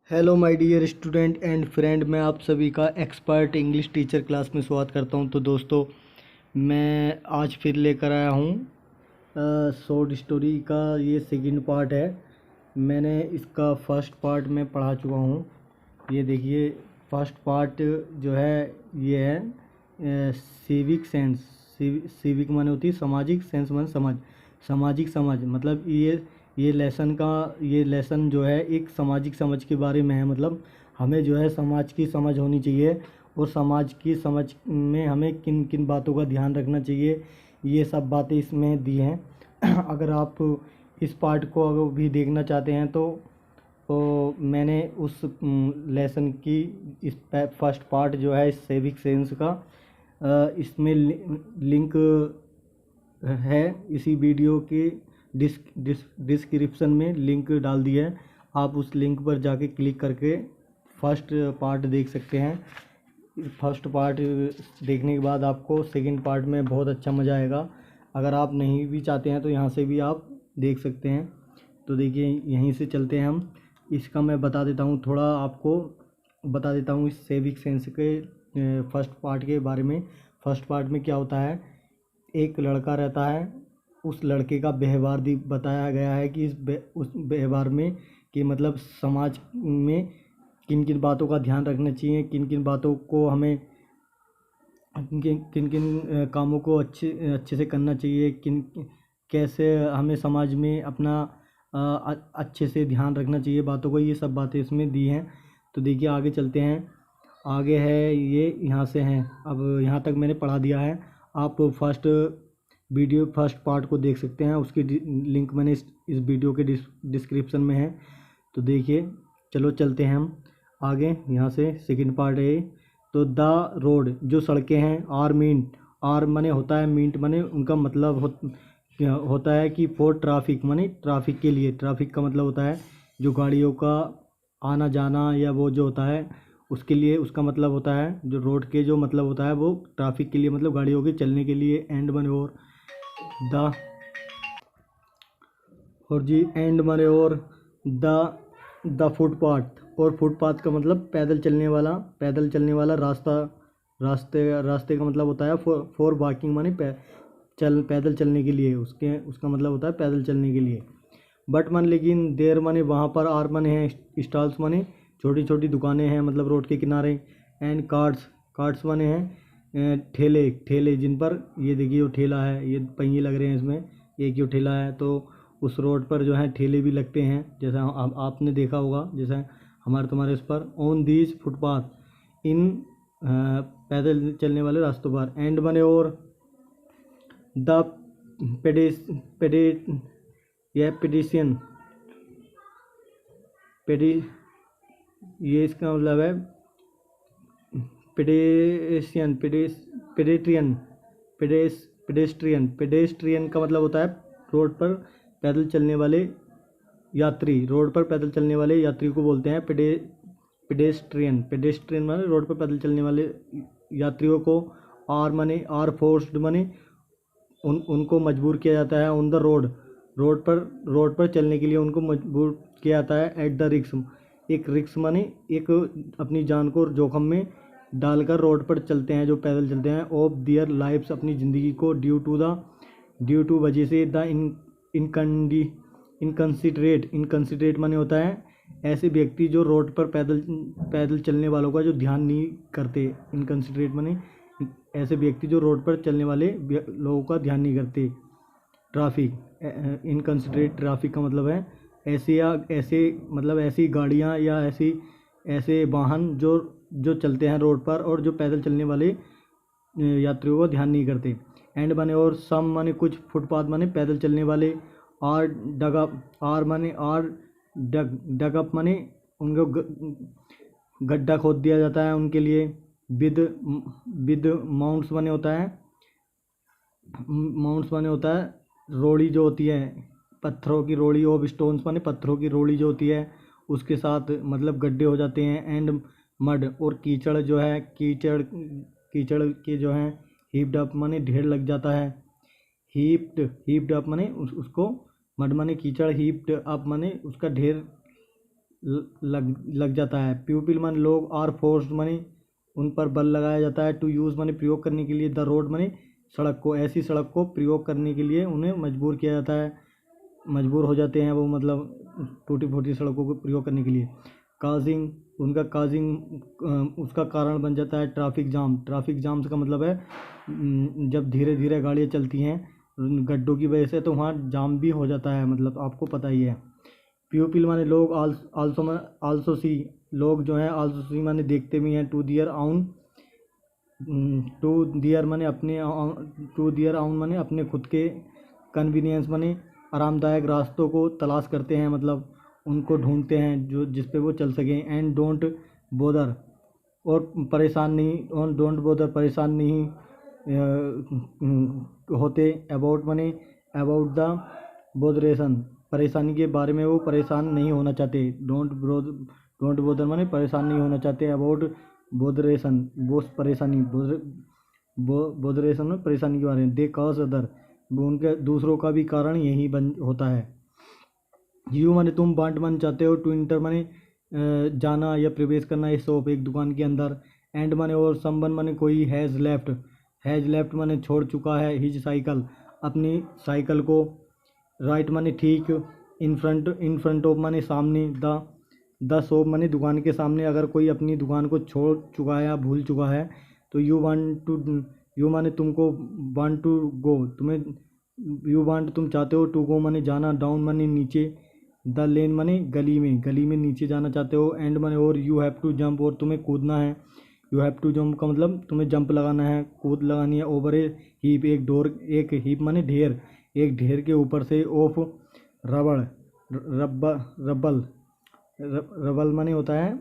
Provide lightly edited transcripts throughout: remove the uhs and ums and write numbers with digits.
Hello my dear student and friend, मैं आप सभी का एक्सपर्ट इंग्लिश टीचर क्लास में स्वागत करता हूं। तो दोस्तों, मैं आज फिर लेकर आया हूं शॉर्ट स्टोरी का ये सेकंड पार्ट है। मैंने इसका फर्स्ट पार्ट में पढ़ा चुका हूं। ये देखिए, फर्स्ट पार्ट जो है ये है सिविक सेंस। सिविक माने होती है सामाजिक, सेंस माने समझ, सामाजिक समझ। मतलब ये लेसन जो है एक सामाजिक समझ के बारे में है। मतलब हमें जो है समाज की समझ होनी चाहिए और समाज की समझ में हमें किन किन बातों का ध्यान रखना चाहिए, ये सब बातें इसमें दी हैं। अगर आप इस पार्ट को अगर भी देखना चाहते हैं तो मैंने उस लेसन की इस फर्स्ट पार्ट जो है सिविक सेंस का इसमें लिंक है। इसी वीडियो के डिस्क्रिप्शन में लिंक डाल दिया है। आप उस लिंक पर जाके क्लिक करके फर्स्ट पार्ट देख सकते हैं। फर्स्ट पार्ट देखने के बाद आपको सेकंड पार्ट में बहुत अच्छा मज़ा आएगा। अगर आप नहीं भी चाहते हैं तो यहाँ से भी आप देख सकते हैं। तो देखिए, यहीं से चलते हैं हम। इसका मैं बता देता हूँ, थोड़ा आपको बता देता हूँ इस सिविक सेंस के फर्स्ट पार्ट के बारे में। फर्स्ट पार्ट में क्या होता है, एक लड़का रहता है, उस लड़के का व्यवहार बताया गया है कि उस व्यवहार में कि मतलब समाज में किन किन बातों का ध्यान रखना चाहिए, किन किन बातों को हमें किन किन कामों को अच्छे से करना चाहिए, कैसे हमें समाज में अपना अच्छे से ध्यान रखना चाहिए बातों को। ये सब बातें इसमें दी हैं। तो देखिए, आगे चलते हैं। आगे है ये, यहाँ से हैं। अब यहाँ तक मैंने पढ़ा दिया है। आप फर्स्ट पार्ट को देख सकते हैं। उसकी लिंक मैंने इस वीडियो के डिस्क्रिप्शन में है। तो देखिए, चलो चलते हैं हम आगे। यहाँ से सेकंड पार्ट है। तो द रोड, जो सड़कें हैं, आर मींट, आर मने होता है, मींट मने उनका मतलब होता है कि फॉर ट्रैफिक मने ट्रैफिक के लिए। ट्रैफिक का मतलब होता है जो गाड़ियों का आना जाना, या वो जो होता है उसके लिए, उसका मतलब होता है जो रोड के जो मतलब होता है वो ट्रैफिक के लिए, मतलब गाड़ियों के चलने के लिए। एंड मने द और जी एंड माने और द फुटपाथ, और फुटपाथ का मतलब पैदल चलने वाला रास्ता। रास्ते का मतलब होता है फॉर वॉकिंग माने पैदल चलने के लिए। उसका मतलब होता है पैदल चलने के लिए। बट मन लेकिन देर माने वहाँ पर, आर माने हैं स्टॉल्स माने छोटी छोटी दुकानें हैं, मतलब रोड के किनारे। एंड कार्ट्स माने हैं ठेले जिन पर, ये देखिए वो ठेला है, ये पहिए लग रहे हैं इसमें, एक जो ठेला है। तो उस रोड पर जो है ठेले भी लगते हैं, जैसा आपने देखा होगा, जैसा हमारे तुम्हारे उस पर। ऑन दीज फुटपाथ, इन पैदल चलने वाले रास्तों पर। एंड बने और द पेडिस पेडे यह पेडिशियन पेडी ये इसका मतलब है पेडेशियन पेडेट्रियन पेडेस्ट्रियन का मतलब होता है रोड पर पैदल चलने वाले यात्री। रोड पर पैदल चलने वाले यात्री को बोलते हैं पेडेस्ट्रियन माने रोड पर पैदल चलने वाले यात्रियों को। आर फोर्स्ड माने उनको मजबूर किया जाता है। ऑन द रोड पर चलने के लिए उनको मजबूर किया जाता है। एट द रिक्स, एक रिक्स माने एक अपनी जान को जोखम में डालकर रोड पर चलते हैं, जो पैदल चलते हैं। ऑफ दियर लाइफ्स, अपनी ज़िंदगी को। ड्यू टू वजह से। द इनकंसिडरेट माने होता है ऐसे व्यक्ति जो रोड पर पैदल चलने वालों का जो ध्यान नहीं करते। इनकंसिडरेट माने ऐसे व्यक्ति जो रोड पर चलने वाले लोगों का ध्यान नहीं करते। ट्रैफिक, इनकंसिडरेट ट्रैफिक का मतलब है ऐसी गाड़ियाँ या ऐसे वाहन जो चलते हैं रोड पर और जो पैदल चलने वाले यात्रियों को ध्यान नहीं करते। एंड माने और, सम माने कुछ, फुटपाथ माने पैदल चलने वाले। आर डग अप माने उनको गड्ढा खोद दिया जाता है उनके लिए। विद माउंट्स माने होता है रोड़ी जो होती है, पत्थरों की रोड़ी। ऑफ स्टोन्स माने पत्थरों की रोड़ी जो होती है, उसके साथ मतलब गड्ढे हो जाते हैं। एंड मड, और कीचड़ जो है, कीचड़ के जो है हीप्ड अप माने ढेर लग जाता है। हीप्ड अप माने उसको, मड माने कीचड़, हीप्ड अप माने उसका ढेर लग जाता है। प्यूपिल माने लोग, आर फोर्स्ड माने उन पर बल लगाया जाता है, टू यूज़ माने प्रयोग करने के लिए, द रोड माने सड़क को, ऐसी सड़क को प्रयोग करने के लिए उन्हें मजबूर किया जाता है, मजबूर हो जाते हैं वो, मतलब टूटी फूटी सड़कों को प्रयोग करने के लिए। काजिंग, उनका काजिंग उसका कारण बन जाता है ट्रैफिक जाम। ट्रैफिक जाम का मतलब है जब धीरे धीरे गाड़ियाँ चलती हैं गड्ढों की वजह से तो वहाँ जाम भी हो जाता है, मतलब आपको पता ही है। प्यूपिल माने लोग, आल्सो सी लोग जो हैं, आल्सो सी माने देखते भी हैं, टू दियर आउन, टू दियर माने अपने, टू दियर आउन माने अपने खुद के, कन्वीनियंस माने आरामदायक रास्तों को तलाश करते हैं, मतलब उनको ढूंढते हैं जो जिस पे वो चल सकें। एंड डोंट बोदर, और परेशान नहीं, और डोंट बोदर परेशान नहीं होते, अबाउट माने अबाउट द बोदरेशन, परेशानी के बारे में वो परेशान नहीं होना चाहते। डोंट बोदर माने परेशान नहीं होना चाहते, अबाउट बोदरेशन वो परेशानी, बोदरेशन में परेशानी के बारे में। दे कॉज अदर, वो उनके दूसरों का भी कारण यही बन होता है। यू माने तुम, वांट माने चाहते हो, टू इंटर माने जाना या प्रवेश करना, इस शॉप एक दुकान के अंदर। एंड माने और, समवन माने कोई, हैज़ लेफ्ट माने छोड़ चुका है, हिज साइकिल अपनी साइकिल को। राइट माने ठीक, इन फ्रंट ऑफ माने सामने, द शॉप माने दुकान के सामने। अगर कोई अपनी दुकान को छोड़ चुका है या भूल चुका है तो यू माने तुमको, वांट टू गो तुम्हें, यू वांट तुम चाहते हो, टू गो माने जाना, डाउन माने नीचे, द लेन माने गली में नीचे जाना चाहते हो। एंड माने और, यू हैव टू जंप और तुम्हें कूदना है, यू हैव टू जंप का मतलब तुम्हें जंप लगाना है, कूद लगानी है। ओवर ए हीप, एक हीप माने ढेर, एक ढेर के ऊपर से। ऑफ रबड़, रबल रबल माने होता है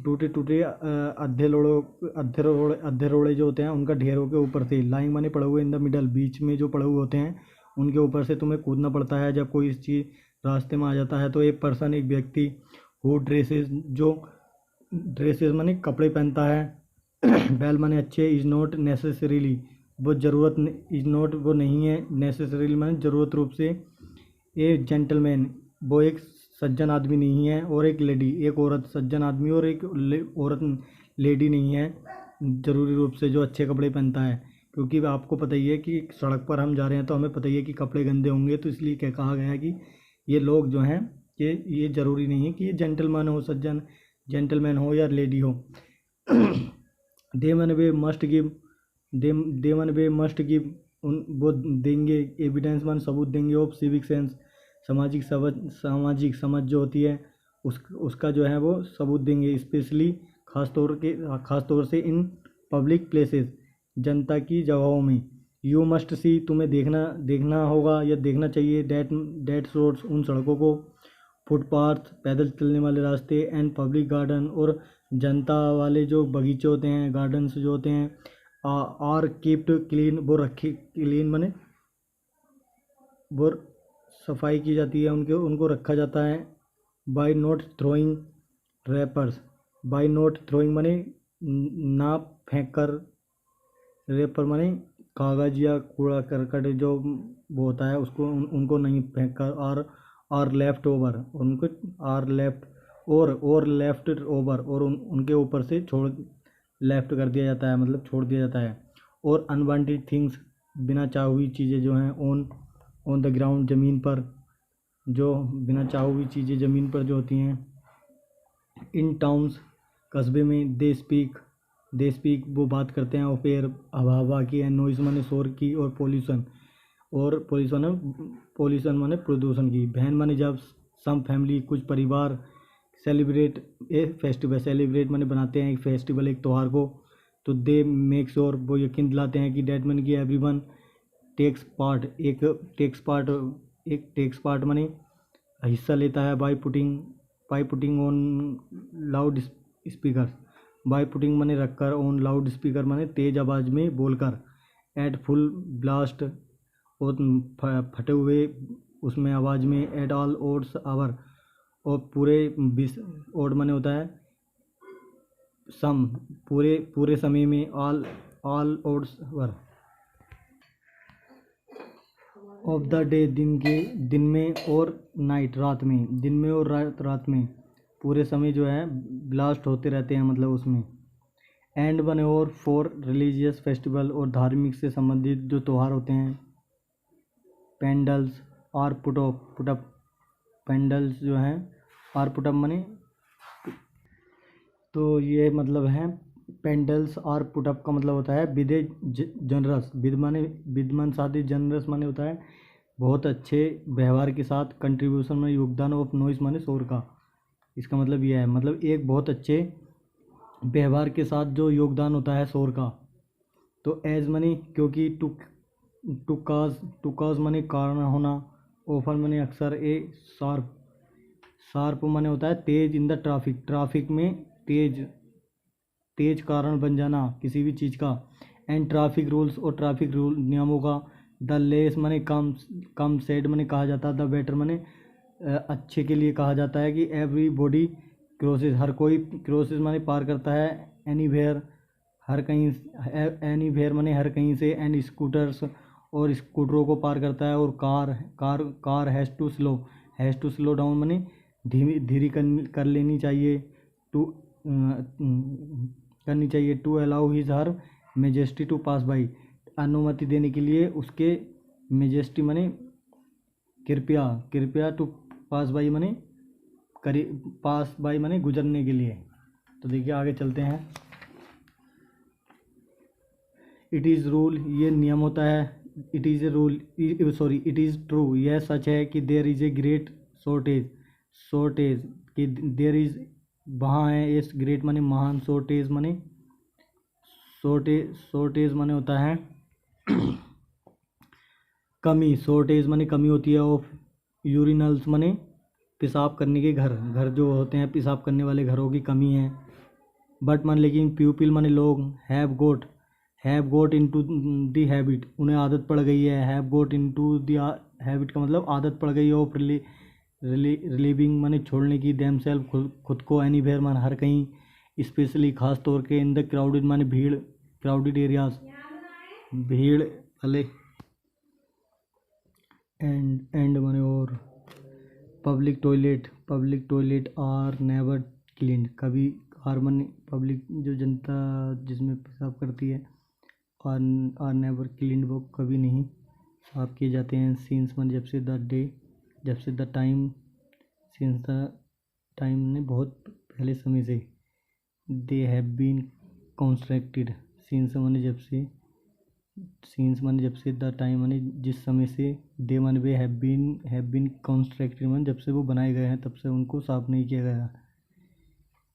टूटे टूटे अद्धे रोड़े जो होते हैं उनका ढेरों के ऊपर से। लाइंग माने पड़े हुए, इन द मिडल बीच में जो पड़े हुए होते हैं उनके ऊपर से तुम्हें कूदना पड़ता है जब कोई चीज़ रास्ते में आ जाता है तो। एक पर्सन, एक व्यक्ति, हु ड्रेसेस जो, ड्रेसेस माने कपड़े पहनता है, वेल माने अच्छे, इज़ नॉट नेसेसरीली वो ज़रूरत, इज़ नॉट वो नहीं है, नेसेसरीली माने ज़रूरत रूप से। ए जेंटलमैन वो एक सज्जन आदमी नहीं है, और एक लेडी एक औरत, सज्जन आदमी और एक औरत लेडी नहीं है ज़रूरी रूप से जो अच्छे कपड़े पहनता है। क्योंकि आपको पता ही है कि सड़क पर हम जा रहे हैं तो हमें पता ही है कि कपड़े गंदे होंगे, तो इसलिए क्या कहा गया है कि ये लोग जो हैं कि ये ज़रूरी नहीं है कि ये जेंटलमैन हो, सज्जन जेंटलमैन हो या लेडी हो। दे मन वे मस्ट गिव, दे मन वे मस्ट गिव उन वो देंगे, एविडेंस मान सबूत देंगे, ऑफ सिविक सेंस सामाजिक समझ जो होती है उसका जो है वो सबूत देंगे। स्पेशली खास तौर से इन पब्लिक प्लेसेस जनता की जगहों में। यू मस्ट सी तुम्हें देखना होगा या देखना चाहिए, डेट रोड्स उन सड़कों को, फुटपाथ पैदल चलने वाले रास्ते, एंड पब्लिक गार्डन और जनता वाले जो बगीचे होते हैं, गार्डन्स जो होते हैं, आर कीप्ड क्लीन वो रखे, क्लीन माने वो सफाई की जाती है, उनको रखा जाता है। By not throwing wrappers, by not throwing माने ना फेंक कर, रेपर माने कागज़ या कूड़ा करकट जो वो होता है उसको उनको नहीं फेंक कर। आर लेफ्ट ओवर उनको, आर लेफ्ट और लेफ्ट ओवर और उनके ऊपर से छोड़, लेफ्ट कर दिया जाता है मतलब छोड़ दिया जाता है। और अनवांटेड थिंग्स बिना चाही हुई चीज़ें जो हैं, ऑन द ग्राउंड ज़मीन पर, जो बिना चाही हुई चीज़ें ज़मीन पर जो होती हैं। इन टाउन्स कस्बे में, दे स्पीक वो बात करते हैं, और एयर हवा की, एंड नॉइज़ माने शोर की, और पोल्यूशन माने प्रदूषण की। बहन माने जब, सम फैमिली कुछ परिवार, सेलिब्रेट ए फेस्टिवल, सेलिब्रेट माने बनाते हैं एक फेस्टिवल एक त्यौहार को, तो दे मेक श्योर वो यकीन दिलाते हैं कि डेट माने कि एवरीवन टेक्स पार्ट, एक टेक्स पार्ट माने हिस्सा लेता है। By putting on loud speaker, by putting माने रखकर, ऑन लाउड स्पीकर माने तेज आवाज़ में बोलकर, एट फुल ब्लास्ट और फटे हुए उसमें आवाज़ में, एट ऑल ओड्स आवर और पूरे ओड माने होता है सम, पूरे समय में, all odds hour. Of the day दिन में और नाइट रात में, दिन में और रात में पूरे समय जो है ब्लास्ट होते रहते हैं, मतलब उसमें। एंड बने और फॉर रिलीजियस फेस्टिवल, और धार्मिक से संबंधित जो त्यौहार होते हैं। पेंडल्स आर पुटअप, पेंडल्स जो हैं आर पुटअप मने, तो ये मतलब है पेंडल्स आर पुटअप का मतलब होता है विद ए जनरस, विद मन साथ ही जनरस माने होता है बहुत अच्छे व्यवहार के साथ, कंट्रीब्यूशन में योगदान, ऑफ नॉइस माने शोर का। इसका मतलब यह है, मतलब एक बहुत अच्छे व्यवहार के साथ जो योगदान होता है शोर का। तो एज मनी क्योंकि, टू काज मनी कारण होना, ऑफन मनी अक्सर, ए शार्प, शार्प माने होता है तेज, इन द ट्रैफिक में तेज कारण बन जाना किसी भी चीज़ का। एंड ट्रैफिक रूल्स, और ट्रैफिक रूल नियमों का। द लेस माने कम सेड माने कहा जाता है, द बेटर माने अच्छे के लिए कहा जाता है, कि एवरी बॉडी क्रॉसेस, हर कोई, क्रॉसेस माने पार करता है, एनीवेयर हर कहीं, एनीवेयर माने हर कहीं से, एंड स्कूटर्स, और स्कूटरों को पार करता है, और car has to slow down माने धीरे कर लेनी चाहिए, टू करनी चाहिए, to allow his her majesty to pass by, अनुमति देने के लिए उसके मेजेस्टी माने कृपया टू पास बाई माने पास बाई माने गुजरने के लिए। तो देखिए आगे चलते हैं। इट इज़ रूल, ये नियम होता है। It is a rule, it is true, यह सच है कि there is a great shortage कि देयर इज़, वहाँ है, इस ग्रेट माने महान, शॉर्टेज माने होता है कमी, शॉर्टेज माने कमी होती है, ऑफ यूरिनल्स माने पेशाब करने के घर जो होते हैं, पेशाब करने वाले घरों की कमी है। बट मान लेकिन पीपल माने लोग, have got into the habit, उन्हें आदत पड़ गई है, have got into the habit का मतलब आदत पड़ गई है, ऑफ रिलीविंग माने छोड़ने की, देम सेल्फ खुद को, एनीवेयर माने हर कहीं, स्पेशली खास तौर के, इन द क्राउडेड माने क्राउडेड एरियाज भीड़ वाले, एंड माने और, public toilet are never clean, कभी आर माने पब्लिक जो जनता जिसमें पेशाब करती है, आर नेवर क्लीन वो कभी नहीं साफ किए जाते हैं। सीन्स माने जब से the time, since the time ने बहुत पहले समय से, they have been constructed, since माने जब से, द टाइम माने जिस समय से, दे माने वे हैव बीन कंस्ट्रक्टेड माने जब से वो बनाए गए हैं तब से उनको साफ नहीं किया गया।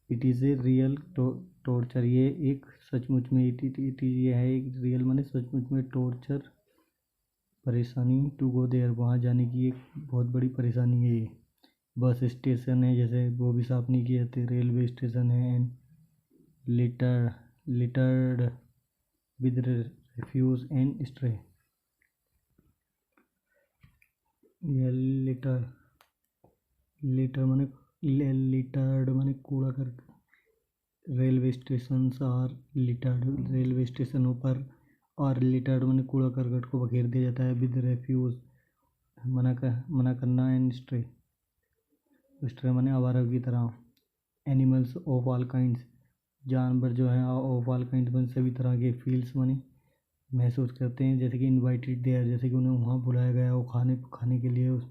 It is a real torture, ये एक सचमुच में, ये है एक रियल माने सचमुच में, टॉर्चर परेशानी, टू गो देयर, वहाँ जाने की एक बहुत बड़ी परेशानी है ये। बस स्टेशन है जैसे वो भी साफ नहीं किए जाते, रेलवे स्टेशन है, and littered with refuse and stray, ये लिटर माने लिटर्ड माने कूड़ा कर, railway station are littered, railway स्टेशनों पर, और लिटर्ड माने कूड़ा करकट को बखेर दिया जाता है, विद रेफ्यूज मना करना, एंड स्ट्रे माने आवारा की तरह, एनिमल्स ऑफ ऑल काइंड्स, जानवर जो हैं ऑफ ऑल काइंड्स माने सभी तरह के, फील्स माने महसूस करते हैं, जैसे कि इनवाइटेड देयर, जैसे कि उन्हें वहाँ बुलाया गया वो खाने के लिए उस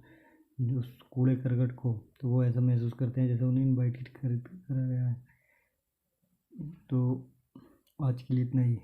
कूड़े करकट को, तो वो ऐसा महसूस करते हैं जैसे उन्हें इनवाइटेड करा गया है। तो आज के लिए इतना ही।